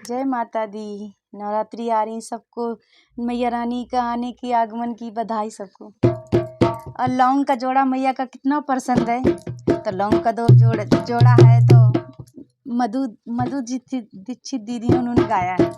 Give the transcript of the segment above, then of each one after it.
जय माता दी। नवरात्रि आ रही, सबको मैया रानी का आने की आगमन की बधाई सबको। और लौंग का जोड़ा मैया का कितना पसंद है, तो लौंग का जोड़ा है तो मधु दीक्षित दीदी उन्होंने गाया है।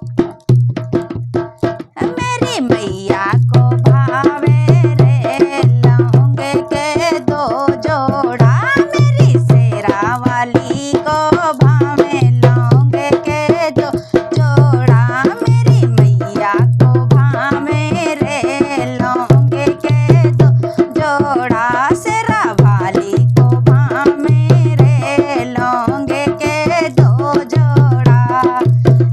मेरी मैया को भावे रे लौंग के दो जोड़ा, मेरी शेरा वाली को भावे लौंग के दो जोड़ा, मेरी मैया को भावे रे लौंग के दो जोड़ा, शेरा वाली को भावे रे लौंग के दो जोड़ा।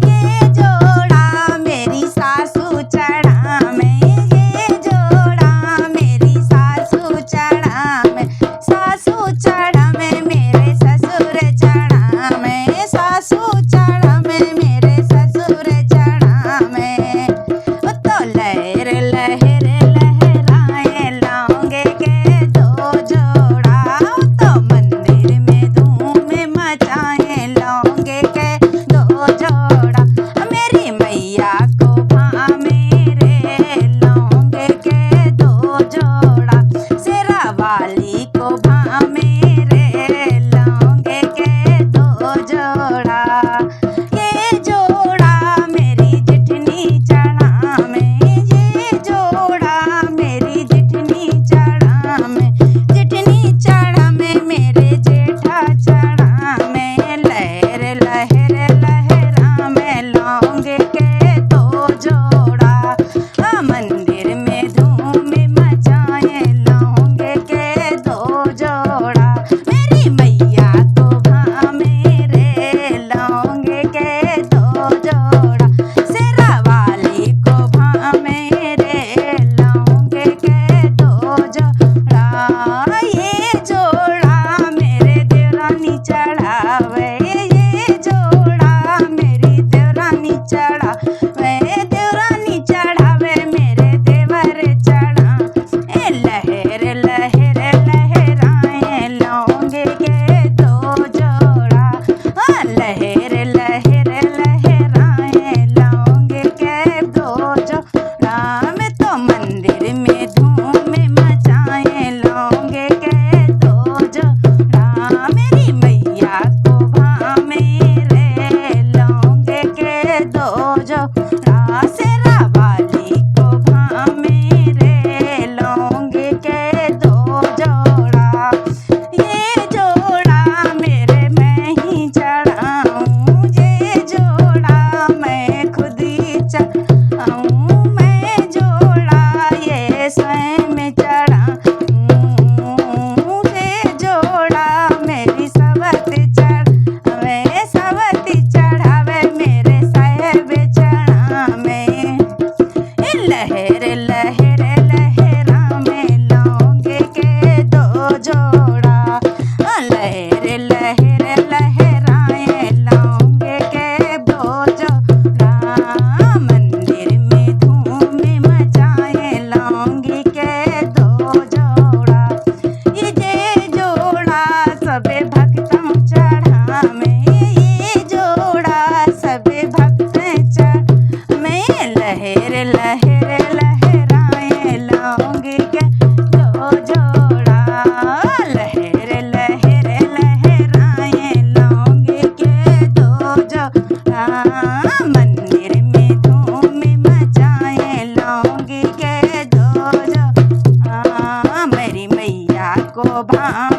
ये जोड़ा मेरी सासू चढ़ा में, ये जोड़ा मेरी सासू चढ़ा में, सासू चढ़ा में मेरे ससुर चढ़ा में, सासू चढ़ा में मेरे ससुर चढ़ा में। तो लहर लहर लहराए लौंग के दो जोड़ा, तो मंदिर में धूम मचाए लौंग के दो जोड़ा, मेरी मैया को भावे रे लौंग के दो जोड़ा, शेरा वाली को भावे रे लौंग के दो जोड़ा। ये जोड़ा मेरी जिठनी चढ़ा में, ये जोड़ा मेरी जिठनी चढ़ा में, जिठनी चढ़ा में मेरे जेठा चढ़ा में, लहर लहर लहरा में लौंग के दो जोड़ा, मंदिर में धूम मचाए लौंग के दो जोड़ा, मेरी मैया को भावे रे लौंग के दो जोड़ा, शेरा वाली को भावे रे लौंग के दो जोड़ा। ये जोड़ा मेरे देवरानी चढ़ावे, ये जोड़ा मेरी देवरानी चढ़ावे, देवरानी चढ़ावे मेरे देवर चढ़ा। लहर लहर लहराए लौंग के दो जोड़ा, लहर लहर लहराए लौंग के दो जोड़ा, मैं तो मंदिर में धूम मचाए लौंग के दो जोड़ा, मेरी मैया को भावे रे लौंग के दो जोड़ा, शेरा वाली को भावे रे लौंग के दो जोड़ा। ये जोड़ा मेरे मैं ही चढ़ाऊं, ये जोड़ा मैं खुद ही चढ़ाऊं, मैं जोड़ा ये स्वयं चढ़ाऊं, ये जोड़ा मेरी सवती चढ़ावे, सवती चढ़ावे मेरे साहेब चढ़ा में। लहर लहर लहरा में लौंग के दो जोड़ा, लहर लहर लहराए लौंग के दो जोड़ा, मंदिर में धूम मचाए लौंग के दो जोड़ा। ये जोड़ा सबे भक्तों चढ़ा में, ये जोड़ा सबे भक्त चढ़ा में, लहर लहर लहराए लौंग के दो जोड़ा, लहर लहर लहराए लौंग के दो जोड़ा, मंदिर में धूम मचाए लौंग के दो जोड़ा, मेरी मैया को भावे